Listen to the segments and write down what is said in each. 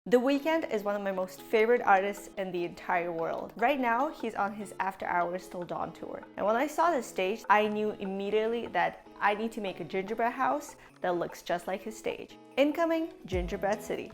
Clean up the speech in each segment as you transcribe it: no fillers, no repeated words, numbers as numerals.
The Weeknd is one of my most favorite artists in the entire world. Right now, he's on his After Hours Till Dawn tour. And when I saw this stage, I knew immediately that I need to make a gingerbread house that looks just like his stage. Incoming, Gingerbread City.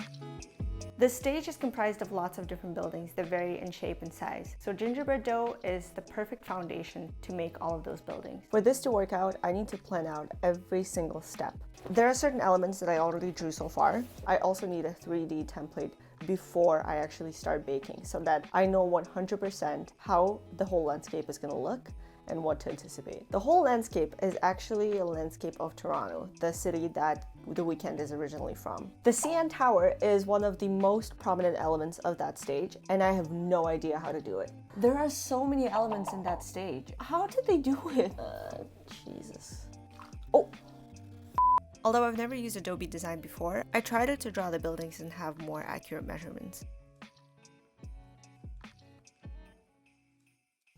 The stage is comprised of lots of different buildings that vary in shape and size. So gingerbread dough is the perfect foundation to make all of those buildings. For this to work out, I need to plan out every single step. There are certain elements that I already drew so far. I also need a 3D template before I actually start baking so that I know 100% how the whole landscape is going to look and what to anticipate. The whole landscape is actually a landscape of Toronto, the city that The Weeknd is originally from. The CN Tower is one of the most prominent elements of that stage, and I have no idea how to do it. There are so many elements in that stage. How did they do it? Jesus. Oh! Although I've never used Adobe Design before, I tried it to draw the buildings and have more accurate measurements.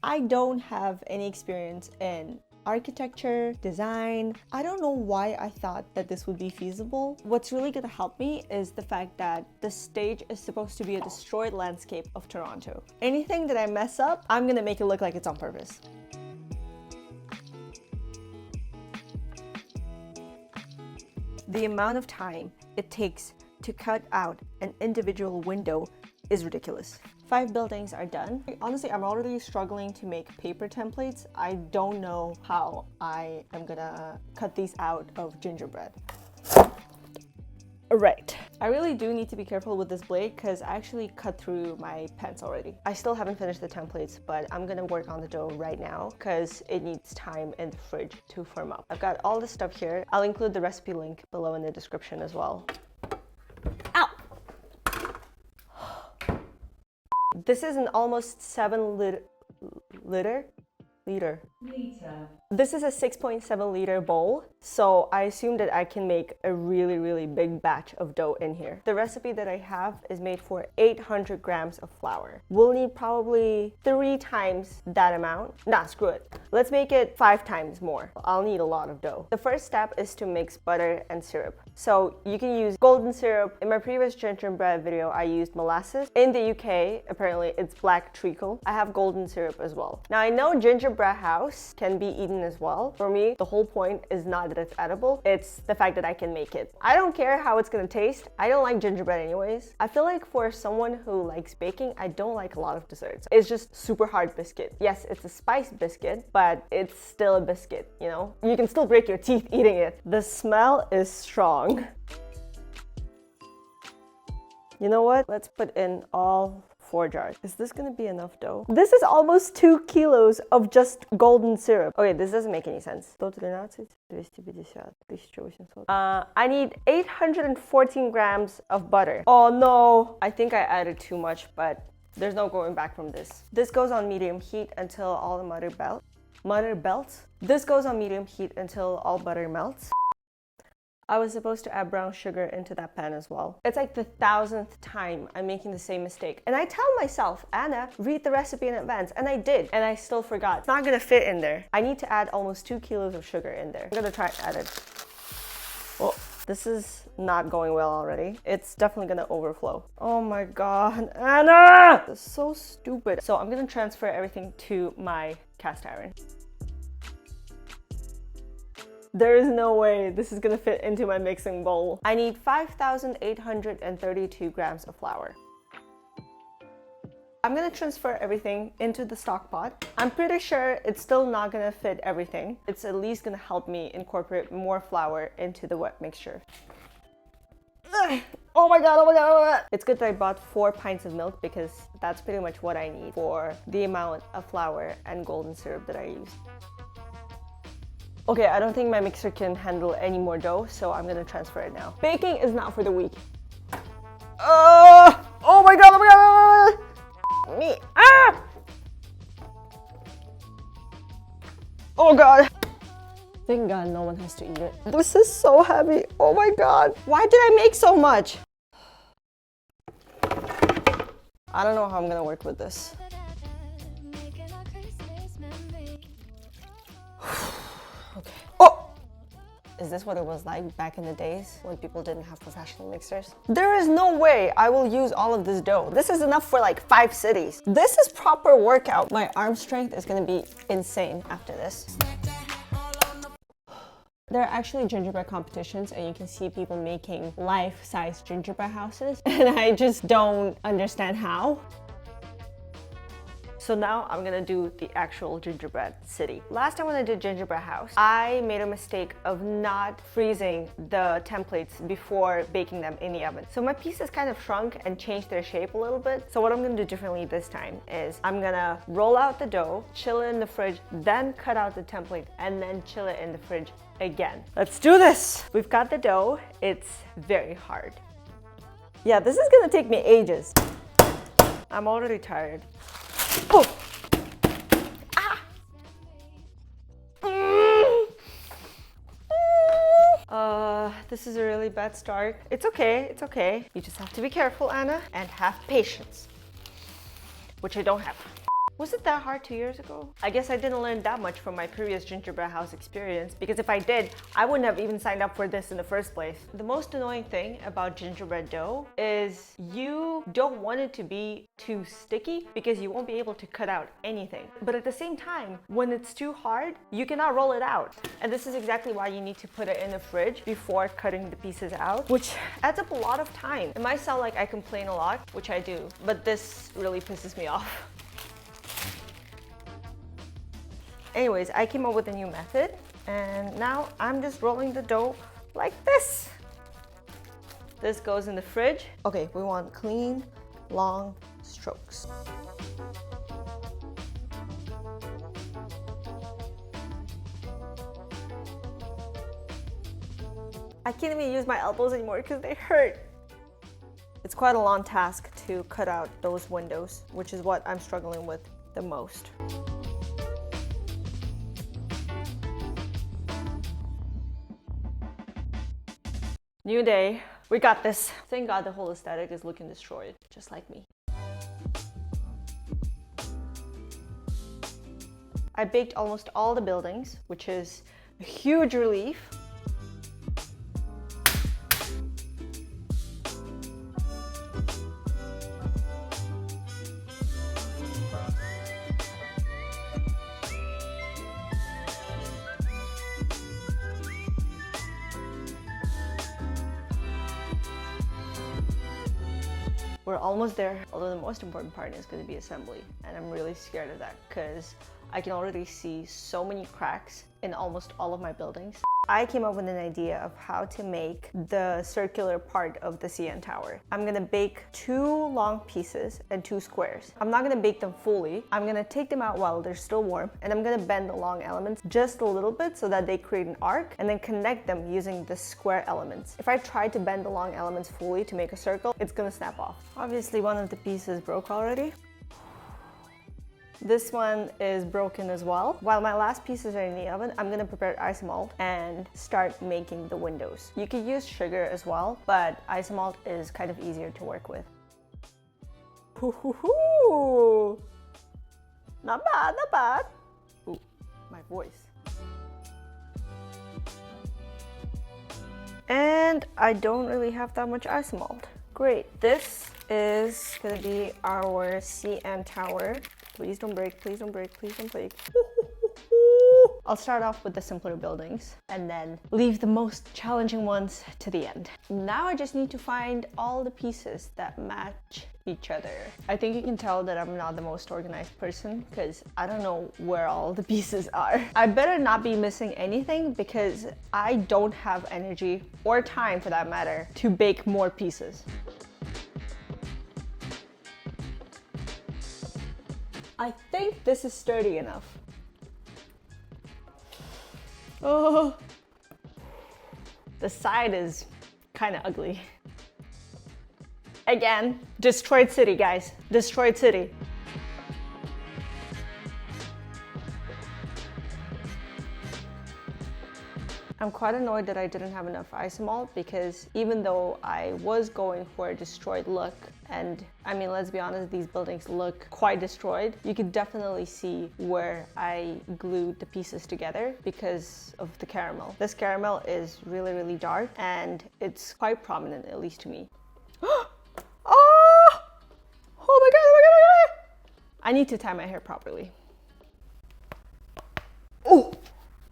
I don't have any experience in architecture, design. I don't know why I thought that this would be feasible. What's really gonna help me is the fact that the stage is supposed to be a destroyed landscape of Toronto. Anything that I mess up, I'm gonna make it look like it's on purpose. The amount of time it takes to cut out an individual window is ridiculous. 5 buildings are done. Honestly, I'm already struggling to make paper templates. I don't know how I am gonna cut these out of gingerbread. Right. I really do need to be careful with this blade because I actually cut through my pens already. I still haven't finished the templates, but I'm gonna work on the dough right now because it needs time in the fridge to firm up. I've got all this stuff here. I'll include the recipe link below in the description as well. Ow! This is an almost 7 liter. This is a 6.7 liter bowl, so I assume that I can make a really big batch of dough in here. The recipe that I have is made for 800 grams of flour. We'll need probably 3 times that amount. Nah, screw it. Let's make it 5 times more. I'll need a lot of dough. The first step is to mix butter and syrup. So you can use golden syrup. In my previous gingerbread video, I used molasses. In the UK, apparently it's black treacle. I have golden syrup as well. Now I know gingerbread house can be eaten as well. For me, the whole point is not that it's edible, it's the fact that I can make it. I don't care how it's gonna taste. I don't like gingerbread anyways. I feel like for someone who likes baking, I don't like a lot of desserts. It's just super hard biscuit. Yes, it's a spice biscuit, but it's still a biscuit, you know? You can still break your teeth eating it. The smell is strong. You know what? Let's put in all 4 jars. Is this gonna be enough dough? This is almost 2 kilos of just golden syrup. Okay, this doesn't make any sense. 113, 250, 1800. I need 814 grams of butter. Oh no! I think I added too much, but there's no going back from this. This goes on medium heat until all the butter melts. This goes on medium heat until all butter melts. I was supposed to add brown sugar into that pan as well. It's like the 1000th time I'm making the same mistake. And I tell myself, Anna, read the recipe in advance. And I did, and I still forgot. It's not gonna fit in there. I need to add almost 2 kilos of sugar in there. I'm gonna try to add it. Well, this is not going well already. It's definitely gonna overflow. Oh my God, Anna! This is so stupid. So I'm gonna transfer everything to my cast iron. There is no way this is gonna fit into my mixing bowl. I need 5,832 grams of flour. I'm gonna transfer everything into the stock pot. I'm pretty sure it's still not gonna fit everything. It's at least gonna help me incorporate more flour into the wet mixture. Ugh. Oh my God, oh my God, oh my God. It's good that I bought 4 pints of milk because that's pretty much what I need for the amount of flour and golden syrup that I use. Okay, I don't think my mixer can handle any more dough, so I'm gonna transfer it now. Baking is not for the weak. Oh my God, oh my God, oh my God! Me, ah! Oh God. Thank God no one has to eat it. This is so heavy, oh my God. Why did I make so much? I don't know how I'm gonna work with this. Is this what it was like back in the days when people didn't have professional mixers? There is no way I will use all of this dough. This is enough for like 5 cities. This is proper workout. My arm strength is gonna be insane after this. There are actually gingerbread competitions and you can see people making life-size gingerbread houses and I just don't understand how. So now I'm gonna do the actual gingerbread city. Last time when I did gingerbread house, I made a mistake of not freezing the templates before baking them in the oven. So my pieces kind of shrunk and changed their shape a little bit. So what I'm gonna do differently this time is I'm gonna roll out the dough, chill it in the fridge, then cut out the template and then chill it in the fridge again. Let's do this! We've got the dough. It's very hard. Yeah, this is gonna take me ages. I'm already tired. Oh! Ah! This is a really bad start. It's okay, it's okay. You just have to be careful, Anna, and have patience. Which I don't have. Was it that hard 2 years ago? I guess I didn't learn that much from my previous gingerbread house experience because if I did, I wouldn't have even signed up for this in the first place. The most annoying thing about gingerbread dough is you don't want it to be too sticky because you won't be able to cut out anything. But at the same time, when it's too hard, you cannot roll it out. And this is exactly why you need to put it in the fridge before cutting the pieces out, which adds up a lot of time. It might sound like I complain a lot, which I do, but this really pisses me off. Anyways, I came up with a new method and now I'm just rolling the dough like this. This goes in the fridge. Okay, we want clean, long strokes. I can't even use my elbows anymore because they hurt. It's quite a long task to cut out those windows, which is what I'm struggling with the most. New day, we got this. Thank God the whole aesthetic is looking destroyed, just like me. I baked almost all the buildings, which is a huge relief. We're almost there, although the most important part is going to be assembly. And I'm really scared of that because I can already see so many cracks in almost all of my buildings. I came up with an idea of how to make the circular part of the CN Tower. I'm gonna bake 2 long pieces and 2 squares. I'm not gonna bake them fully. I'm gonna take them out while they're still warm and I'm gonna bend the long elements just a little bit so that they create an arc and then connect them using the square elements. If I try to bend the long elements fully to make a circle, it's gonna snap off. Obviously one of the pieces broke already. This one is broken as well. While my last pieces are in the oven, I'm gonna prepare isomalt and start making the windows. You could use sugar as well, but isomalt is kind of easier to work with. Hoo-hoo-hoo! Not bad, not bad. Ooh, my voice. And I don't really have that much isomalt. Great, this is gonna be our CN Tower. Please don't break, please don't break, please don't break. I'll start off with the simpler buildings and then leave the most challenging ones to the end. Now I just need to find all the pieces that match each other. I think you can tell that I'm not the most organized person because I don't know where all the pieces are. I better not be missing anything because I don't have energy or time for that matter to bake more pieces. I think this is sturdy enough. Oh, the side is kind of ugly. Again, destroyed city, guys. Destroyed city. I'm quite annoyed that I didn't have enough isomalt because even though I was going for a destroyed look, and I mean, let's be honest, these buildings look quite destroyed, you could definitely see where I glued the pieces together because of the caramel. This caramel is really, really dark and it's quite prominent, at least to me. Oh! Oh my god, oh my god, oh my god! I need to tie my hair properly. Oh!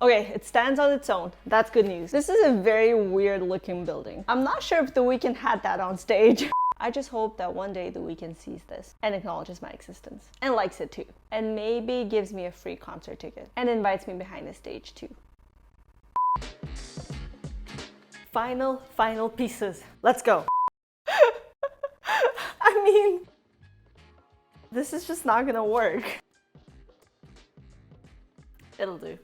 Okay, it stands on its own. That's good news. This is a very weird looking building. I'm not sure if The Weeknd had that on stage. I just hope that one day The Weeknd sees this and acknowledges my existence and likes it too. And maybe gives me a free concert ticket and invites me behind the stage too. Final pieces. Let's go. I mean, this is just not gonna work. It'll do.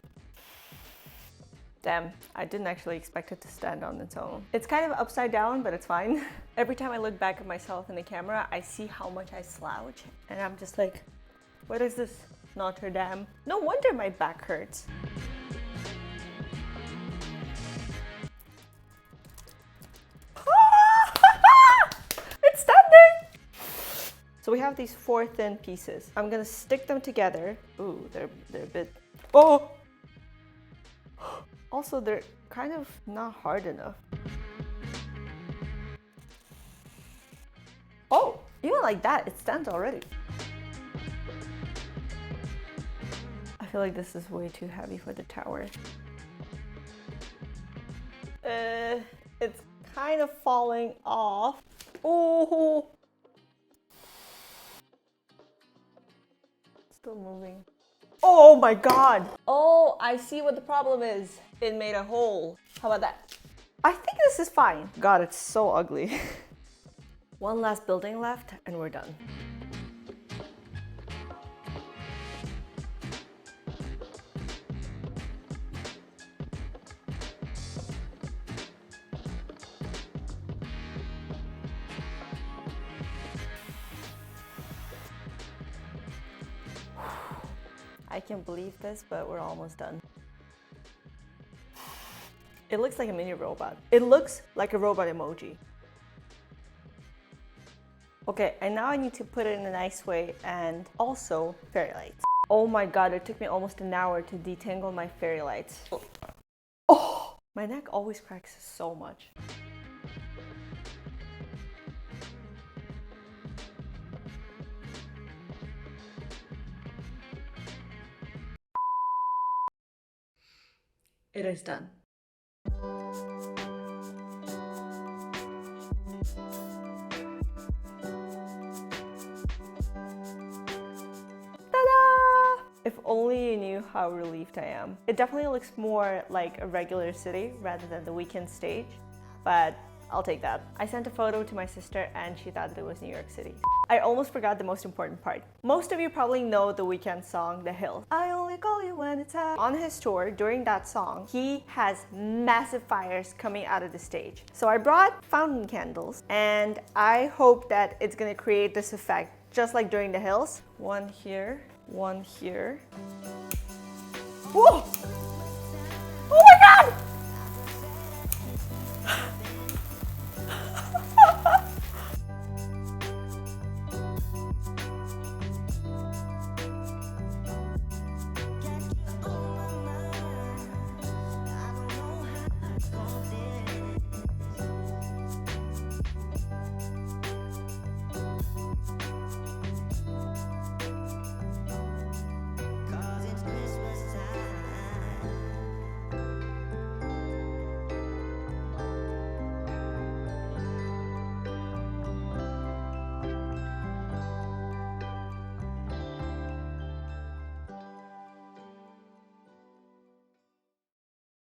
Damn, I didn't actually expect it to stand on its own. It's kind of upside down, but it's fine. Every time I look back at myself in the camera, I see how much I slouch. And I'm just like, what is this? Notre Dame? No wonder my back hurts. It's standing! So we have these 4 thin pieces. I'm gonna stick them together. Ooh, they're a bit... Oh! Also, they're kind of not hard enough. Oh, even like that, it stands already. I feel like this is way too heavy for the tower. It's kind of falling off. Oh! Still moving. Oh my god! Oh, I see what the problem is. It made a hole. How about that? I think this is fine. God, it's so ugly. One last building left and we're done. I can't believe this, but we're almost done. It looks like a mini robot. It looks like a robot emoji. Okay, and now I need to put it in a nice way and also fairy lights. Oh my god, it took me almost an hour to detangle my fairy lights. Oh, my neck always cracks so much. It is done. Ta-da! If only you knew how relieved I am. It definitely looks more like a regular city rather than the Weeknd stage, but I'll take that. I sent a photo to my sister and she thought that it was New York City. I almost forgot the most important part. Most of you probably know the Weeknd song, The Hill. I only call you when it's hot. On his tour, during that song, he has massive fires coming out of the stage. So I brought fountain candles and I hope that it's gonna create this effect, just like during The Hills. One here, one here. Whoa! Oh my god!